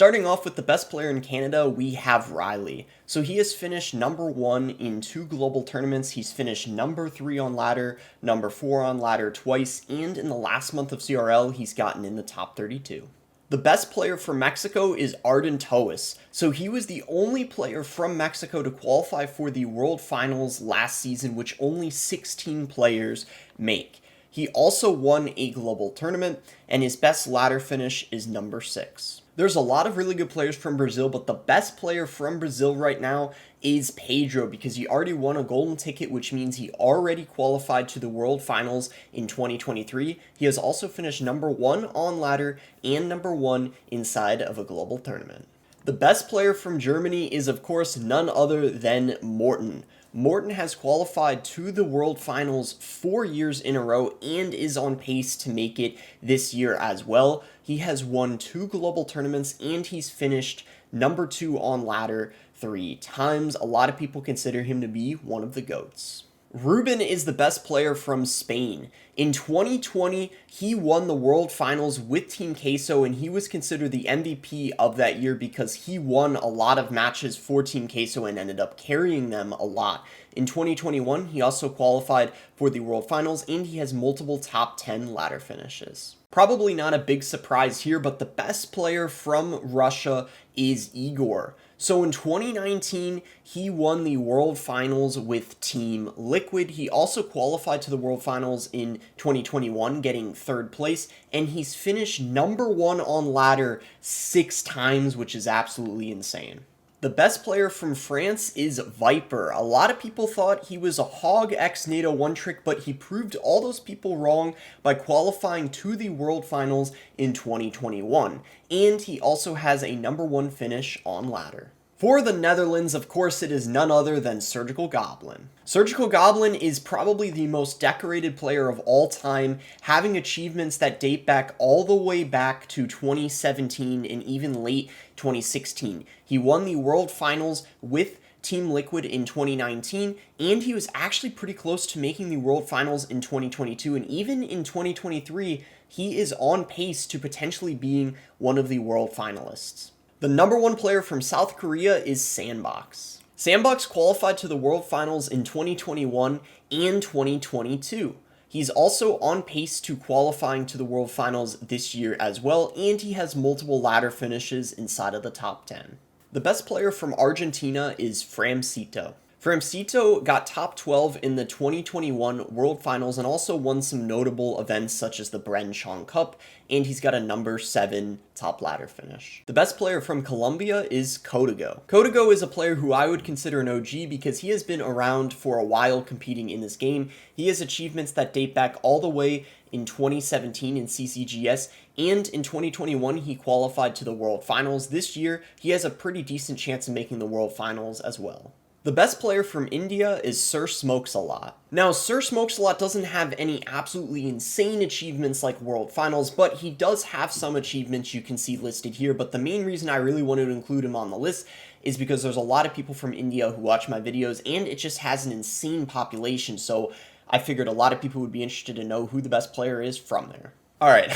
Starting off with the best player in Canada, we have Riley. So he has finished number 1 in 2 global tournaments. He's finished number 3 on ladder, number 4 on ladder twice, and in the last month of CRL, he's gotten in the top 32. The best player from Mexico is Arden Toas. So he was the only player from Mexico to qualify for the World Finals last season, which only 16 players make. He also won a global tournament, and his best ladder finish is number 6. There's a lot of really good players from Brazil, but the best player from Brazil right now is Pedro because he already won a golden ticket, which means he already qualified to the World Finals in 2023. He has also finished number 1 on ladder and number 1 inside of a global tournament. The best player from Germany is, of course, none other than Morten. Morten has qualified to the World Finals 4 years in a row and is on pace to make it this year as well. He has won 2 global tournaments and he's finished number 2 on ladder 3 times. A lot of people consider him to be one of the GOATs. Ruben is the best player from Spain. In 2020, he won the World Finals with Team Queso, and he was considered the MVP of that year because he won a lot of matches for Team Queso and ended up carrying them a lot. In 2021, he also qualified for the World Finals, and he has multiple top 10 ladder finishes. Probably not a big surprise here, but the best player from Russia is Igor. So in 2019, he won the World Finals with Team Liquid. He also qualified to the World Finals in 2021, getting 3rd place, and he's finished number 1 on ladder 6 times, which is absolutely insane. The best player from France is Viper. A lot of people thought he was a Hog X NATO one trick, but he proved all those people wrong by qualifying to the World Finals in 2021. And he also has a number 1 finish on ladder. For the Netherlands, of course, it is none other than Surgical Goblin. Surgical Goblin is probably the most decorated player of all time, having achievements that date back all the way back to 2017 and even late 2016. He won the World Finals with Team Liquid in 2019, and he was actually pretty close to making the World Finals in 2022, and even in 2023, he is on pace to potentially being one of the World Finalists. The number 1 player from South Korea is Sandbox. Sandbox qualified to the World Finals in 2021 and 2022. He's also on pace to qualifying to the World Finals this year as well, and he has multiple ladder finishes inside of the top 10. The best player from Argentina is Framcito. Framcito got top 12 in the 2021 World Finals and also won some notable events such as the Bren Chong Cup, and he's got a number 7 top ladder finish. The best player from Colombia is Código. Código is a player who I would consider an OG because he has been around for a while competing in this game. He has achievements that date back all the way in 2017 in CCGS, and in 2021 he qualified to the World Finals. This year, he has a pretty decent chance of making the World Finals as well. The best player from India is Sir Smokes-a-Lot. Now, Sir Smokes-a-Lot doesn't have any absolutely insane achievements like World Finals, but he does have some achievements you can see listed here, but the main reason I really wanted to include him on the list is because there's a lot of people from India who watch my videos, and it just has an insane population, so I figured a lot of people would be interested to know who the best player is from there. Alright,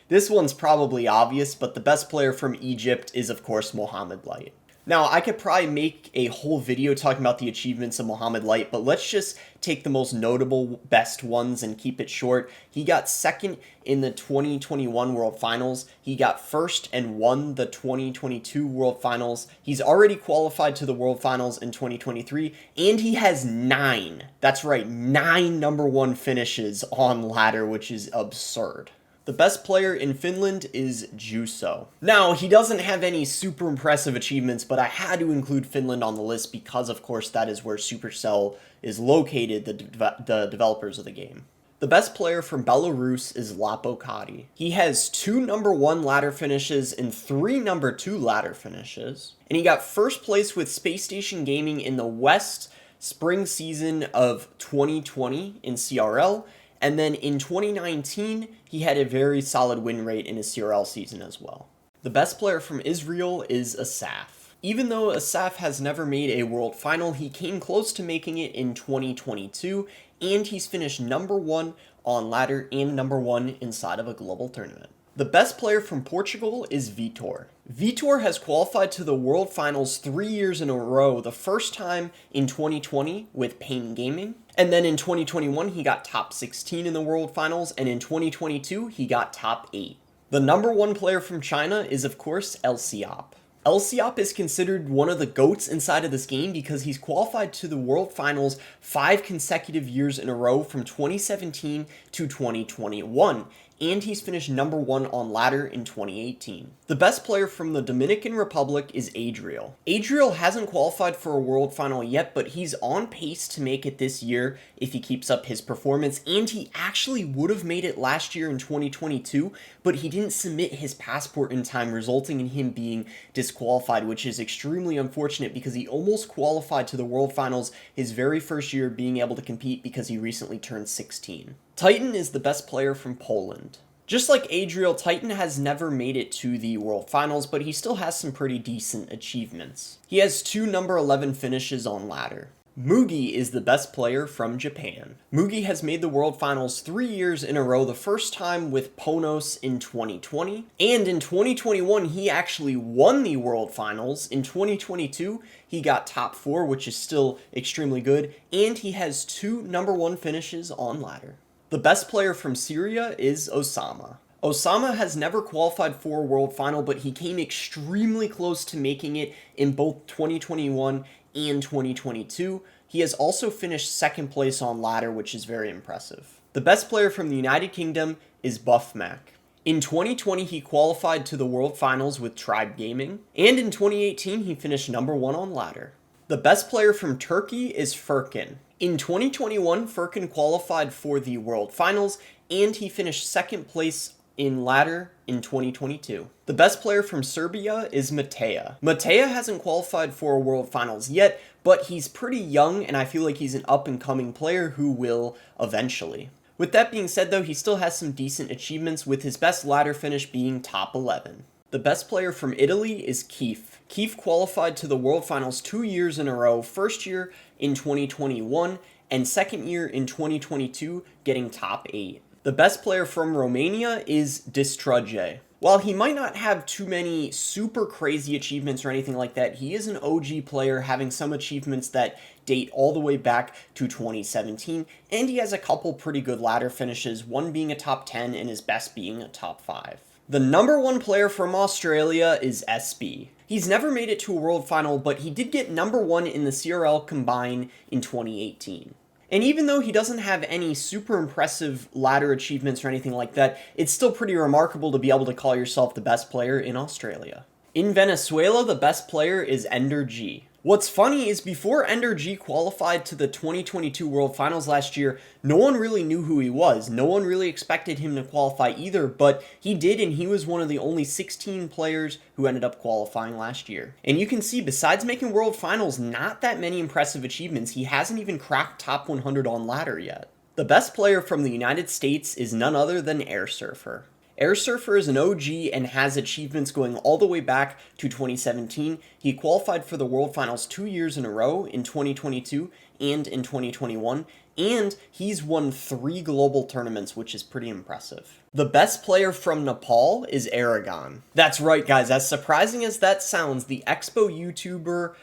this one's probably obvious, but the best player from Egypt is, of course, Mohamed Light. Now, I could probably make a whole video talking about the achievements of Mohamed Light, but let's just take the most notable best ones and keep it short. He got 2nd in the 2021 World Finals. He got 1st and won the 2022 World Finals. He's already qualified to the World Finals in 2023, and he has 9. That's right, 9 number 1 finishes on ladder, which is absurd. The best player in Finland is Juuso. Now, he doesn't have any super impressive achievements, but I had to include Finland on the list because, of course, that is where Supercell is located, the developers of the game. The best player from Belarus is Lapokati. He has 2 number 1 ladder finishes and 3 number 2 ladder finishes, and he got 1st place with Space Station Gaming in the West spring season of 2020 in CRL, and then in 2019, he had a very solid win rate in his CRL season as well. The best player from Israel is Asaf. Even though Asaf has never made a world final, he came close to making it in 2022, and he's finished number 1 on ladder and number 1 inside of a global tournament. The best player from Portugal is Vitor. Vitor has qualified to the World Finals 3 years in a row, the first time in 2020 with Pain Gaming, and then in 2021 he got top 16 in the World Finals, and in 2022 he got top 8. The number one player from China is of course Elsiop. Elsiop is considered one of the GOATs inside of this game because he's qualified to the World Finals 5 consecutive years in a row from 2017 to 2021, and he's finished number 1 on ladder in 2018. The best player from the Dominican Republic is Adriel. Adriel hasn't qualified for a World Final yet, but he's on pace to make it this year if he keeps up his performance, and he actually would have made it last year in 2022, but he didn't submit his passport in time, resulting in him being disqualified, which is extremely unfortunate because he almost qualified to the World Finals his very first year being able to compete because he recently turned 16. Titan is the best player from Poland. Just like Adriel, Titan has never made it to the World Finals, but he still has some pretty decent achievements. He has 2 number 11 finishes on ladder. Mugi is the best player from Japan. Mugi has made the World Finals 3 years in a row, the first time with Ponos in 2020, and in 2021 he actually won the World Finals. In 2022 he got top 4, which is still extremely good, and he has 2 number 1 finishes on ladder. The best player from Syria is Osama. Osama has never qualified for a World Final, but he came extremely close to making it in both 2021 and 2022. He has also finished second place on ladder, which is very impressive. The best player from the United Kingdom is Buffmac. In 2020, he qualified to the World Finals with Tribe Gaming, and in 2018, he finished number 1 on ladder. The best player from Turkey is Furkan. In 2021, Furkan qualified for the World Finals, and he finished second place in ladder in 2022. The best player from Serbia is Mateja. Mateja hasn't qualified for a World Finals yet, but he's pretty young, and I feel like he's an up-and-coming player who will eventually. With that being said, though, he still has some decent achievements, with his best ladder finish being top 11. The best player from Italy is Keith. Keith qualified to the World Finals 2 years in a row, first year in 2021, and second year in 2022, getting top 8. The best player from Romania is Distrage. While he might not have too many super crazy achievements or anything like that, he is an OG player having some achievements that date all the way back to 2017, and he has a couple pretty good ladder finishes, one being a top 10 and his best being a top 5. The number 1 player from Australia is SB. He's never made it to a World Final, but he did get number 1 in the CRL Combine in 2018. And even though he doesn't have any super impressive ladder achievements or anything like that, it's still pretty remarkable to be able to call yourself the best player in Australia. In Venezuela, the best player is Ender G. What's funny is before Ender G qualified to the 2022 World Finals last year, no one really knew who he was. No one really expected him to qualify either, but he did, and he was one of the only 16 players who ended up qualifying last year. And you can see, besides making World Finals, not that many impressive achievements. He hasn't even cracked top 100 on ladder yet. The best player from the United States is none other than Air Surfer. Air Surfer is an OG and has achievements going all the way back to 2017. He qualified for the World Finals 2 years in a row in 2022 and in 2021, and he's won 3 global tournaments, which is pretty impressive. The best player from Nepal is Aragon. That's right, guys, as surprising as that sounds, the Expo YouTuber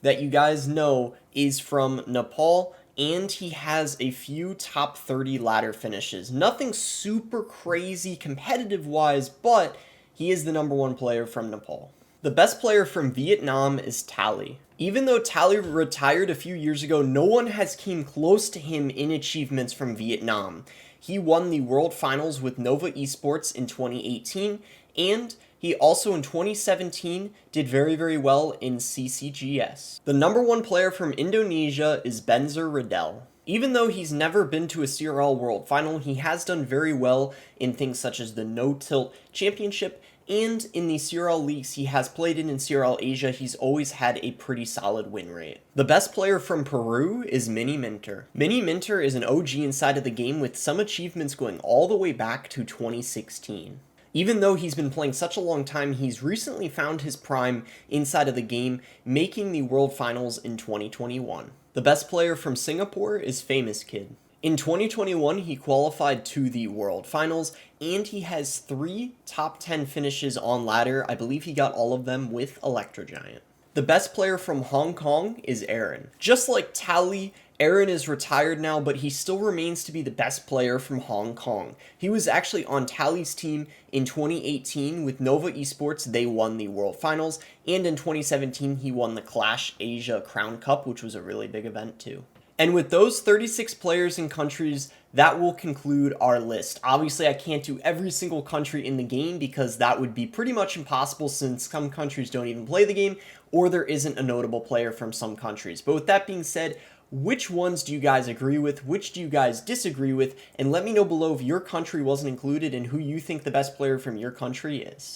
that you guys know is from Nepal, and he has a few top 30 ladder finishes. Nothing super crazy competitive-wise, but he is the number 1 player from Nepal. The best player from Vietnam is Tally. Even though Tally retired a few years ago, no one has came close to him in achievements from Vietnam. He won the World Finals with Nova Esports in 2018, and he also in 2017 did very, very well in CCGS. The number 1 player from Indonesia is Benzer Riddell. Even though he's never been to a CRL World Final, he has done very well in things such as the No Tilt Championship, and in the CRL leagues he has played in CRL Asia, he's always had a pretty solid win rate. The best player from Peru is Mini Minter. Mini Minter is an OG inside of the game with some achievements going all the way back to 2016. Even though he's been playing such a long time, he's recently found his prime inside of the game, making the World Finals in 2021. The best player from Singapore is Famous Kid. In 2021, he qualified to the World Finals, and he has 3 top 10 finishes on ladder. I believe he got all of them with Electro Giant. The best player from Hong Kong is Aaron. Just like Tally, Aaron is retired now, but he still remains to be the best player from Hong Kong. He was actually on Tally's team in 2018 with Nova Esports. They won the World Finals, and in 2017 he won the Clash Asia Crown Cup, which was a really big event too. And with those 36 players and countries, that will conclude our list. Obviously, I can't do every single country in the game because that would be pretty much impossible since some countries don't even play the game or there isn't a notable player from some countries. But with that being said, which ones do you guys agree with? Which do you guys disagree with? And let me know below if your country wasn't included and who you think the best player from your country is.